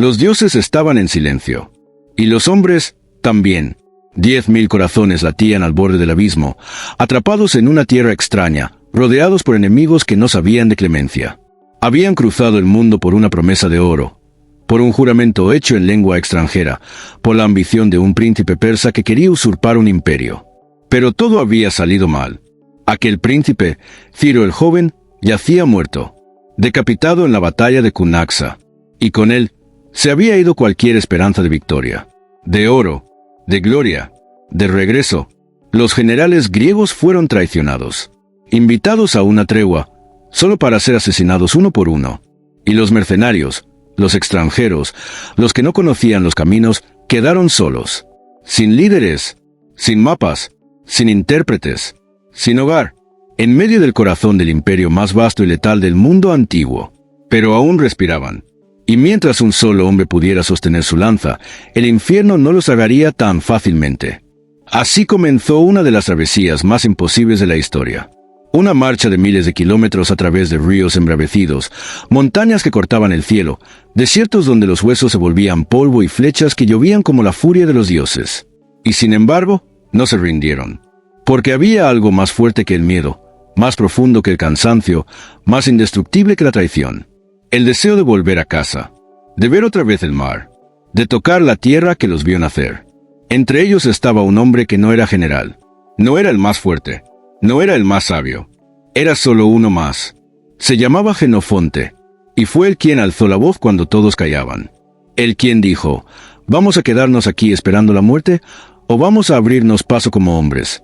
Los dioses estaban en silencio. Y los hombres, también. 10.000 corazones latían al borde del abismo, atrapados en una tierra extraña, rodeados por enemigos que no sabían de clemencia. Habían cruzado el mundo por una promesa de oro, por un juramento hecho en lengua extranjera, por la ambición de un príncipe persa que quería usurpar un imperio. Pero todo había salido mal. Aquel príncipe, Ciro el joven, yacía muerto, decapitado en la batalla de Cunaxa, y con él se había ido cualquier esperanza de victoria, de oro, de gloria, de regreso. Los generales griegos fueron traicionados, invitados a una tregua, solo para ser asesinados uno por uno. Y los mercenarios, los extranjeros, los que no conocían los caminos, quedaron solos, sin líderes, sin mapas, sin intérpretes, sin hogar, en medio del corazón del imperio más vasto y letal del mundo antiguo. Pero aún respiraban. Y mientras un solo hombre pudiera sostener su lanza, el infierno no los agaría tan fácilmente. Así comenzó una de las travesías más imposibles de la historia. Una marcha de miles de kilómetros a través de ríos embravecidos, montañas que cortaban el cielo, desiertos donde los huesos se volvían polvo y flechas que llovían como la furia de los dioses. Y sin embargo, no se rindieron. Porque había algo más fuerte que el miedo, más profundo que el cansancio, más indestructible que la traición. El deseo de volver a casa, de ver otra vez el mar, de tocar la tierra que los vio nacer. Entre ellos estaba un hombre que no era general, no era el más fuerte, no era el más sabio, era solo uno más. Se llamaba Jenofonte, y fue él quien alzó la voz cuando todos callaban. Él quien dijo, ¿vamos a quedarnos aquí esperando la muerte, o vamos a abrirnos paso como hombres?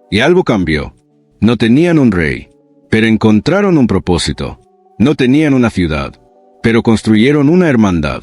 Y algo cambió. No tenían un rey, pero encontraron un propósito. No tenían una ciudad, pero construyeron una hermandad.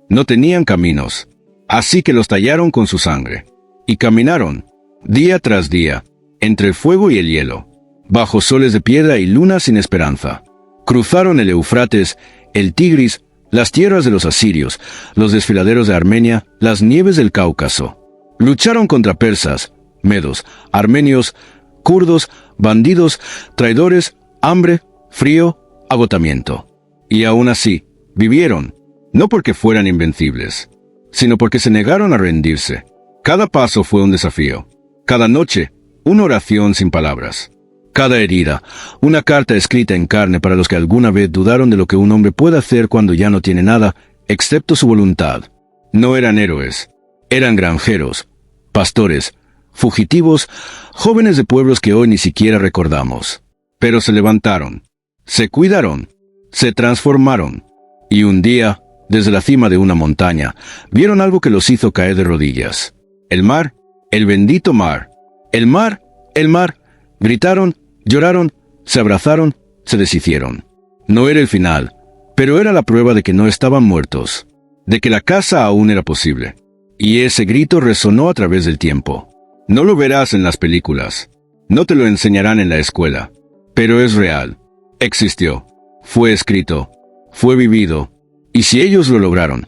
No tenían caminos, así que los tallaron con su sangre. Y caminaron, día tras día, entre el fuego y el hielo, bajo soles de piedra y lunas sin esperanza. Cruzaron el Eufrates, el Tigris, las tierras de los asirios, los desfiladeros de Armenia, las nieves del Cáucaso. Lucharon contra persas, medos, armenios, kurdos, bandidos, traidores, hambre, frío, agotamiento. Y aún así, vivieron, no porque fueran invencibles, sino porque se negaron a rendirse. Cada paso fue un desafío. Cada noche, una oración sin palabras. Cada herida, una carta escrita en carne para los que alguna vez dudaron de lo que un hombre puede hacer cuando ya no tiene nada, excepto su voluntad. No eran héroes, eran granjeros, pastores, fugitivos, jóvenes de pueblos que hoy ni siquiera recordamos. Pero se levantaron, se cuidaron, se transformaron, y un día, desde la cima de una montaña, vieron algo que los hizo caer de rodillas. El mar, el bendito mar. El mar, el mar. Gritaron, lloraron, se abrazaron, se deshicieron. No era el final, pero era la prueba de que no estaban muertos, de que la casa aún era posible. Y ese grito resonó a través del tiempo. No lo verás en las películas, no te lo enseñarán en la escuela, pero es real. Existió, fue escrito, fue vivido, y si ellos lo lograron,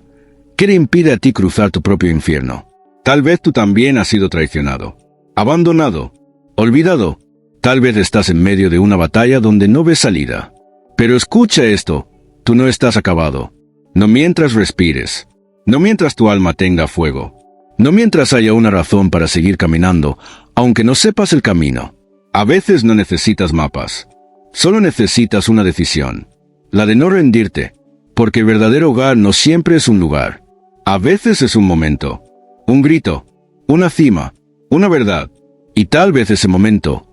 ¿qué te impide a ti cruzar tu propio infierno? Tal vez tú también has sido traicionado, abandonado, olvidado. Tal vez estás en medio de una batalla donde no ves salida. Pero escucha esto, tú no estás acabado. No mientras respires, no mientras tu alma tenga fuego, no mientras haya una razón para seguir caminando, aunque no sepas el camino. A veces no necesitas mapas. Solo necesitas una decisión, la de no rendirte, porque el verdadero hogar no siempre es un lugar. A veces es un momento, un grito, una cima, una verdad, y tal vez ese momento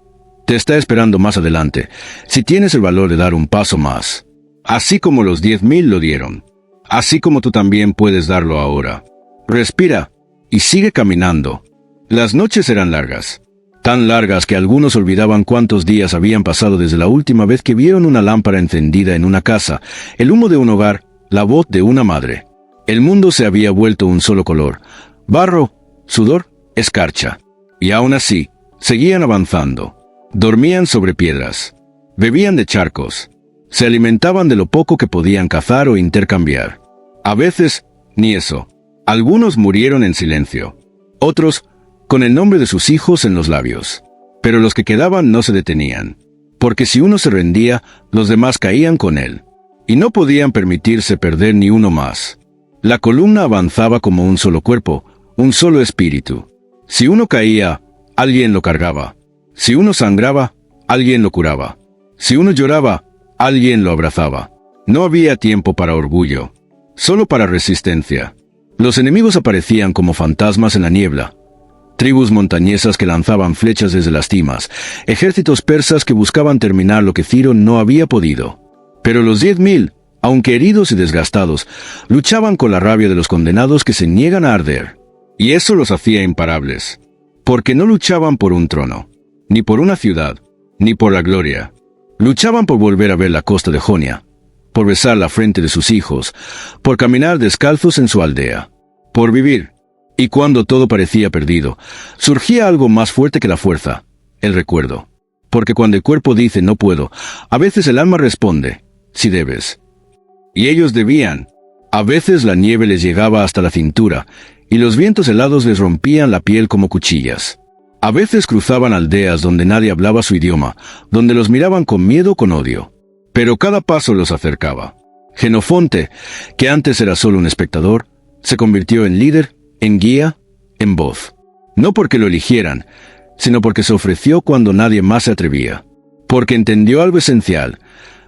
te está esperando más adelante, si tienes el valor de dar un paso más. Así como los 10.000 lo dieron, así como tú también puedes darlo ahora. Respira, y sigue caminando. Las noches eran largas. Tan largas que algunos olvidaban cuántos días habían pasado desde la última vez que vieron una lámpara encendida en una casa, el humo de un hogar, la voz de una madre. El mundo se había vuelto un solo color, barro, sudor, escarcha. Y aún así, seguían avanzando. Dormían sobre piedras, bebían de charcos, se alimentaban de lo poco que podían cazar o intercambiar. A veces, ni eso. Algunos murieron en silencio, otros con el nombre de sus hijos en los labios. Pero los que quedaban no se detenían, porque si uno se rendía, los demás caían con él, y no podían permitirse perder ni uno más. La columna avanzaba como un solo cuerpo, un solo espíritu. Si uno caía, alguien lo cargaba. Si uno sangraba, alguien lo curaba. Si uno lloraba, alguien lo abrazaba. No había tiempo para orgullo, solo para resistencia. Los enemigos aparecían como fantasmas en la niebla. Tribus montañesas que lanzaban flechas desde las cimas, ejércitos persas que buscaban terminar lo que Ciro no había podido. Pero los 10.000, aunque heridos y desgastados, luchaban con la rabia de los condenados que se niegan a arder. Y eso los hacía imparables, porque no luchaban por un trono, ni por una ciudad, ni por la gloria. Luchaban por volver a ver la costa de Jonia, por besar la frente de sus hijos, por caminar descalzos en su aldea, por vivir. Y cuando todo parecía perdido, surgía algo más fuerte que la fuerza, el recuerdo. Porque cuando el cuerpo dice no puedo, a veces el alma responde, sí debes. Y ellos debían. A veces la nieve les llegaba hasta la cintura, y los vientos helados les rompían la piel como cuchillas. A veces cruzaban aldeas donde nadie hablaba su idioma, donde los miraban con miedo o con odio. Pero cada paso los acercaba. Jenofonte, que antes era solo un espectador, se convirtió en líder, en guía, en voz. No porque lo eligieran, sino porque se ofreció cuando nadie más se atrevía. Porque entendió algo esencial.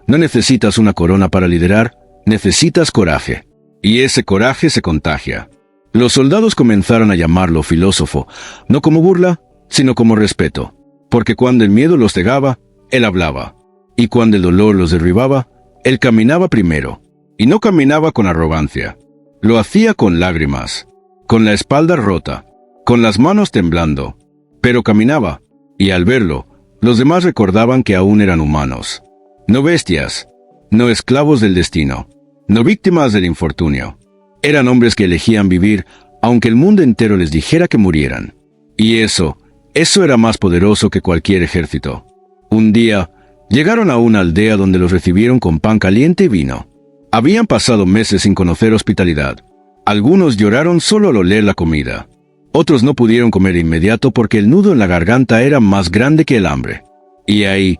No necesitas una corona para liderar, necesitas coraje. Y ese coraje se contagia. Los soldados comenzaron a llamarlo filósofo, no como burla, sino como respeto. Porque cuando el miedo los cegaba, él hablaba. Y cuando el dolor los derribaba, él caminaba primero. Y no caminaba con arrogancia. Lo hacía con lágrimas, con la espalda rota, con las manos temblando. Pero caminaba, y al verlo, los demás recordaban que aún eran humanos. No bestias, no esclavos del destino, no víctimas del infortunio. Eran hombres que elegían vivir, aunque el mundo entero les dijera que murieran. Y eso era más poderoso que cualquier ejército. Un día, llegaron a una aldea donde los recibieron con pan caliente y vino. Habían pasado meses sin conocer hospitalidad. Algunos lloraron solo al oler la comida. Otros no pudieron comer de inmediato porque el nudo en la garganta era más grande que el hambre. Y ahí,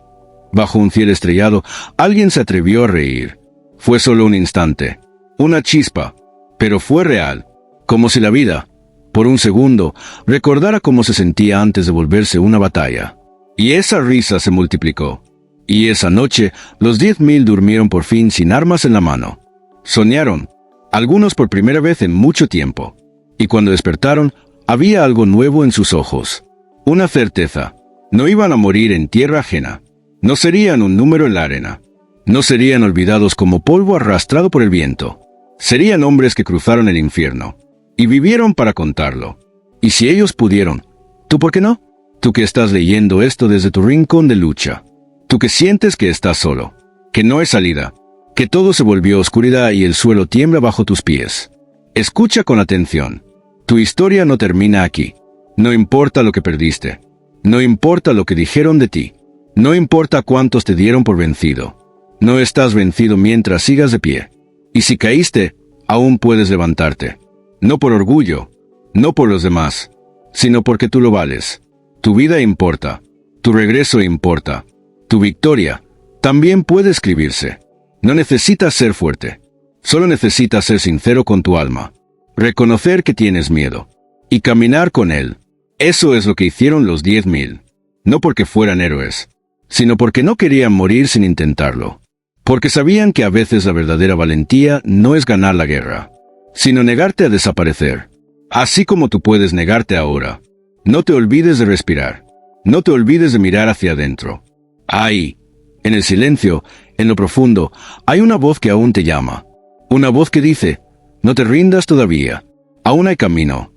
bajo un cielo estrellado, alguien se atrevió a reír. Fue solo un instante, una chispa, pero fue real, como si la vida, por un segundo, recordara cómo se sentía antes de volverse una batalla. Y esa risa se multiplicó. Y esa noche, los 10.000 durmieron por fin sin armas en la mano. Soñaron, algunos por primera vez en mucho tiempo. Y cuando despertaron, había algo nuevo en sus ojos. Una certeza. No iban a morir en tierra ajena. No serían un número en la arena. No serían olvidados como polvo arrastrado por el viento. Serían hombres que cruzaron el infierno. Y vivieron para contarlo. Y si ellos pudieron, ¿tú por qué no? Tú que estás leyendo esto desde tu rincón de lucha. Tú que sientes que estás solo, que no hay salida, que todo se volvió oscuridad y el suelo tiembla bajo tus pies. Escucha con atención. Tu historia no termina aquí. No importa lo que perdiste. No importa lo que dijeron de ti. No importa cuántos te dieron por vencido. No estás vencido mientras sigas de pie. Y si caíste, aún puedes levantarte. No por orgullo, no por los demás, sino porque tú lo vales. Tu vida importa. Tu regreso importa. Tu victoria también puede escribirse. No necesitas ser fuerte. Solo necesitas ser sincero con tu alma. Reconocer que tienes miedo. Y caminar con él. Eso es lo que hicieron los 10.000. No porque fueran héroes, sino porque no querían morir sin intentarlo. Porque sabían que a veces la verdadera valentía no es ganar la guerra, sino negarte a desaparecer. Así como tú puedes negarte ahora. No te olvides de respirar. No te olvides de mirar hacia adentro. Ahí, en el silencio, en lo profundo, hay una voz que aún te llama. Una voz que dice, no te rindas todavía. Aún hay camino.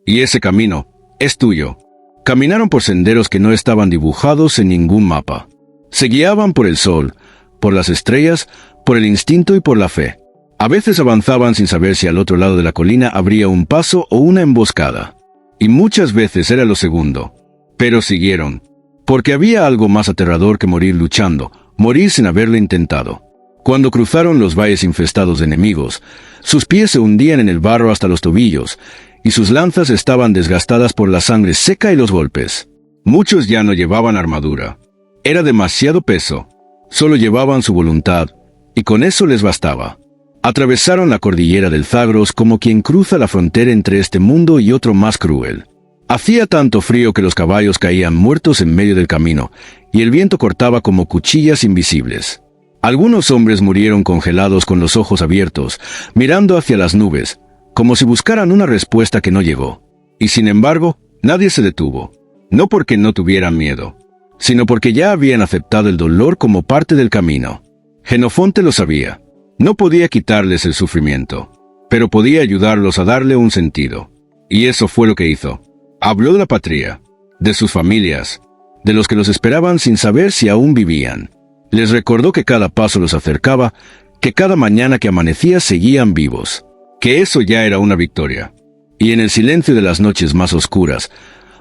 Y ese camino es tuyo. Caminaron por senderos que no estaban dibujados en ningún mapa. Se guiaban por el sol, por las estrellas, por el instinto y por la fe. A veces avanzaban sin saber si al otro lado de la colina habría un paso o una emboscada. Y muchas veces era lo segundo. Pero siguieron. Porque había algo más aterrador que morir luchando, morir sin haberlo intentado. Cuando cruzaron los valles infestados de enemigos, sus pies se hundían en el barro hasta los tobillos, y sus lanzas estaban desgastadas por la sangre seca y los golpes. Muchos ya no llevaban armadura. Era demasiado peso. Solo llevaban su voluntad, y con eso les bastaba. Atravesaron la cordillera del Zagros como quien cruza la frontera entre este mundo y otro más cruel. Hacía tanto frío que los caballos caían muertos en medio del camino, y el viento cortaba como cuchillas invisibles. Algunos hombres murieron congelados con los ojos abiertos, mirando hacia las nubes, como si buscaran una respuesta que no llegó. Y sin embargo, nadie se detuvo. No porque no tuvieran miedo, sino porque ya habían aceptado el dolor como parte del camino. Jenofonte lo sabía. No podía quitarles el sufrimiento, pero podía ayudarlos a darle un sentido. Y eso fue lo que hizo. Habló de la patria, de sus familias, de los que los esperaban sin saber si aún vivían. Les recordó que cada paso los acercaba, que cada mañana que amanecía seguían vivos, que eso ya era una victoria. Y en el silencio de las noches más oscuras,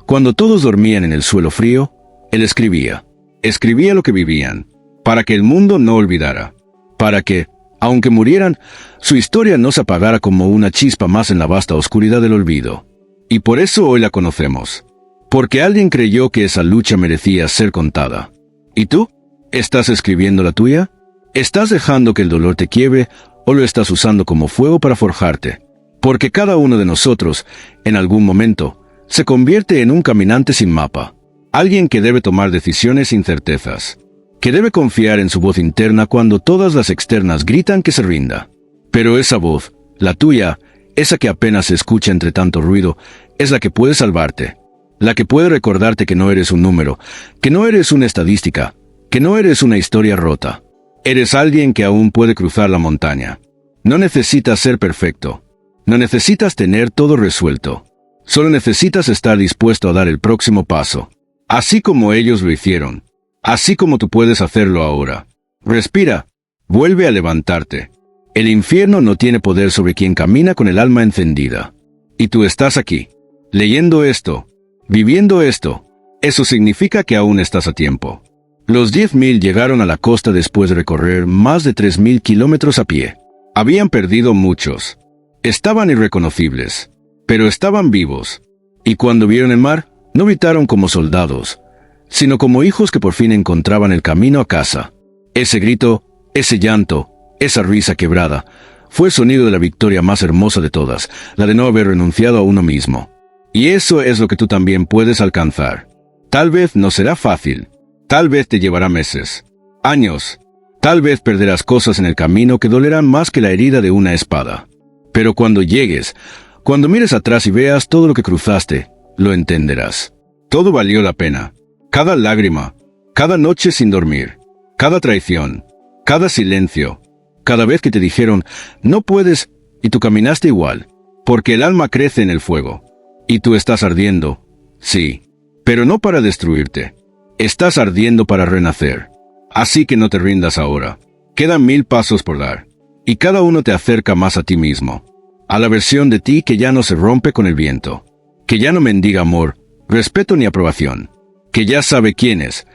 cuando todos dormían en el suelo frío, él escribía lo que vivían, para que el mundo no olvidara, para que, aunque murieran, su historia no se apagara como una chispa más en la vasta oscuridad del olvido. Y por eso hoy la conocemos. Porque alguien creyó que esa lucha merecía ser contada. ¿Y tú? ¿Estás escribiendo la tuya? ¿Estás dejando que el dolor te quiebre o lo estás usando como fuego para forjarte? Porque cada uno de nosotros, en algún momento, se convierte en un caminante sin mapa. Alguien que debe tomar decisiones sin certezas. Que debe confiar en su voz interna cuando todas las externas gritan que se rinda. Pero esa voz, la tuya, esa que apenas se escucha entre tanto ruido, es la que puede salvarte. La que puede recordarte que no eres un número, que no eres una estadística, que no eres una historia rota. Eres alguien que aún puede cruzar la montaña. No necesitas ser perfecto. No necesitas tener todo resuelto. Solo necesitas estar dispuesto a dar el próximo paso. Así como ellos lo hicieron. Así como tú puedes hacerlo ahora. Respira. Vuelve a levantarte. El infierno no tiene poder sobre quien camina con el alma encendida. Y tú estás aquí, leyendo esto, viviendo esto. Eso significa que aún estás a tiempo. Los 10.000 llegaron a la costa después de recorrer más de 3.000 kilómetros a pie. Habían perdido muchos. Estaban irreconocibles, pero estaban vivos. Y cuando vieron el mar, no gritaron como soldados, sino como hijos que por fin encontraban el camino a casa. Ese grito, ese llanto, esa risa quebrada, fue el sonido de la victoria más hermosa de todas, la de no haber renunciado a uno mismo. Y eso es lo que tú también puedes alcanzar. Tal vez no será fácil, tal vez te llevará meses, años, tal vez perderás cosas en el camino que dolerán más que la herida de una espada. Pero cuando llegues, cuando mires atrás y veas todo lo que cruzaste, lo entenderás. Todo valió la pena. Cada lágrima, cada noche sin dormir, cada traición, cada silencio, cada vez que te dijeron, no puedes, y tú caminaste igual, porque el alma crece en el fuego. Y tú estás ardiendo, sí, pero no para destruirte. Estás ardiendo para renacer. Así que no te rindas ahora. Quedan 1000 pasos por dar, y cada uno te acerca más a ti mismo, a la versión de ti que ya no se rompe con el viento, que ya no mendiga amor, respeto ni aprobación, que ya sabe quién es,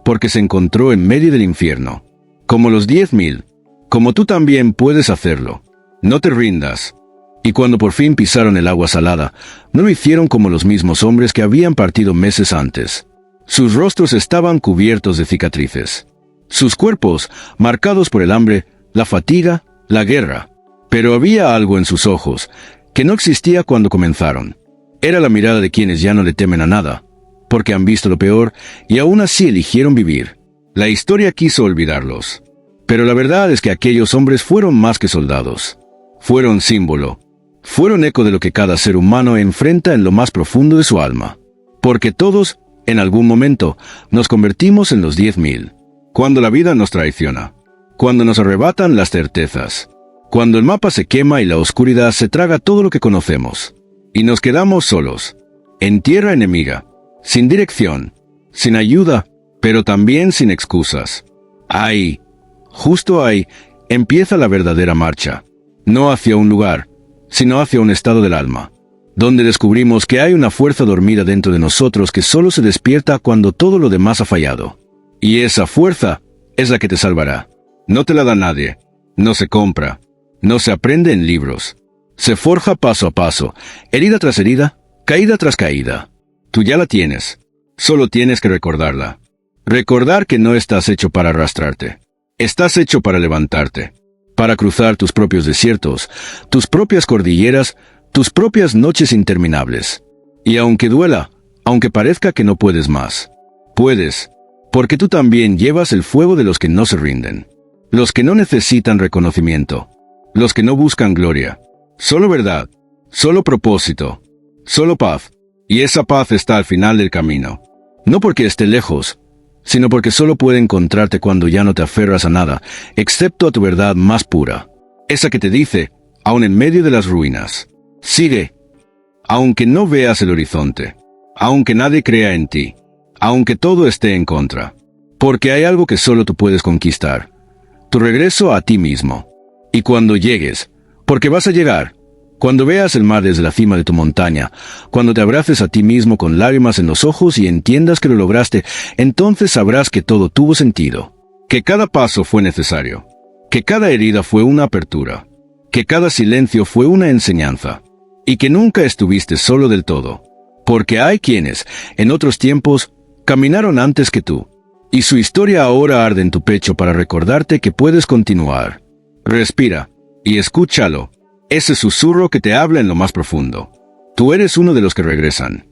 porque se encontró en medio del infierno. Como los 10.000, como tú también puedes hacerlo. No te rindas. Y cuando por fin pisaron el agua salada, no lo hicieron como los mismos hombres que habían partido meses antes. Sus rostros estaban cubiertos de cicatrices. Sus cuerpos, marcados por el hambre, la fatiga, la guerra. Pero había algo en sus ojos, que no existía cuando comenzaron. Era la mirada de quienes ya no le temen a nada, porque han visto lo peor y aún así eligieron vivir. La historia quiso olvidarlos. Pero la verdad es que aquellos hombres fueron más que soldados. Fueron símbolo. Fueron eco de lo que cada ser humano enfrenta en lo más profundo de su alma. Porque todos, en algún momento, nos convertimos en los 10.000. Cuando la vida nos traiciona. Cuando nos arrebatan las certezas. Cuando el mapa se quema y la oscuridad se traga todo lo que conocemos. Y nos quedamos solos. En tierra enemiga. Sin dirección. Sin ayuda. Pero también sin excusas. Ahí, justo ahí, empieza la verdadera marcha. No hacia un lugar, sino hacia un estado del alma, donde descubrimos que hay una fuerza dormida dentro de nosotros que solo se despierta cuando todo lo demás ha fallado. Y esa fuerza es la que te salvará. No te la da nadie, no se compra, no se aprende en libros. Se forja paso a paso, herida tras herida, caída tras caída. Tú ya la tienes, solo tienes que recordarla. Recordar que no estás hecho para arrastrarte. Estás hecho para levantarte, para cruzar tus propios desiertos, tus propias cordilleras, tus propias noches interminables. Y aunque duela, aunque parezca que no puedes más, puedes, porque tú también llevas el fuego de los que no se rinden, los que no necesitan reconocimiento, los que no buscan gloria, solo verdad, solo propósito, solo paz, y esa paz está al final del camino. No porque esté lejos, sino porque solo puede encontrarte cuando ya no te aferras a nada, excepto a tu verdad más pura, esa que te dice, aun en medio de las ruinas, sigue, aunque no veas el horizonte, aunque nadie crea en ti, aunque todo esté en contra, porque hay algo que solo tú puedes conquistar, tu regreso a ti mismo. Y cuando llegues, porque vas a llegar, cuando veas el mar desde la cima de tu montaña, cuando te abraces a ti mismo con lágrimas en los ojos y entiendas que lo lograste, entonces sabrás que todo tuvo sentido, que cada paso fue necesario, que cada herida fue una apertura, que cada silencio fue una enseñanza, y que nunca estuviste solo del todo, porque hay quienes, en otros tiempos, caminaron antes que tú, y su historia ahora arde en tu pecho para recordarte que puedes continuar. Respira, y escúchalo. Ese susurro que te habla en lo más profundo. Tú eres uno de los que regresan.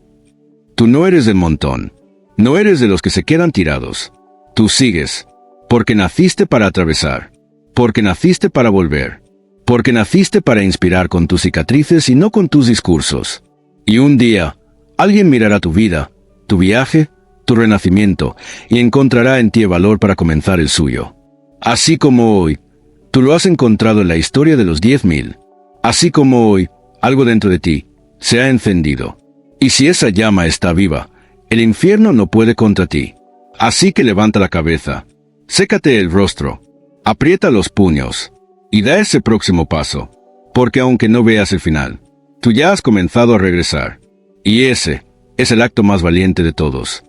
Tú no eres del montón. No eres de los que se quedan tirados. Tú sigues, porque naciste para atravesar, porque naciste para volver, porque naciste para inspirar con tus cicatrices y no con tus discursos. Y un día, alguien mirará tu vida, tu viaje, tu renacimiento, y encontrará en ti el valor para comenzar el suyo. Así como hoy, tú lo has encontrado en la historia de los 10.000. Así como hoy, algo dentro de ti se ha encendido. Y si esa llama está viva, el infierno no puede contra ti. Así que levanta la cabeza, sécate el rostro, aprieta los puños, y da ese próximo paso, porque aunque no veas el final, tú ya has comenzado a regresar. Y ese es el acto más valiente de todos.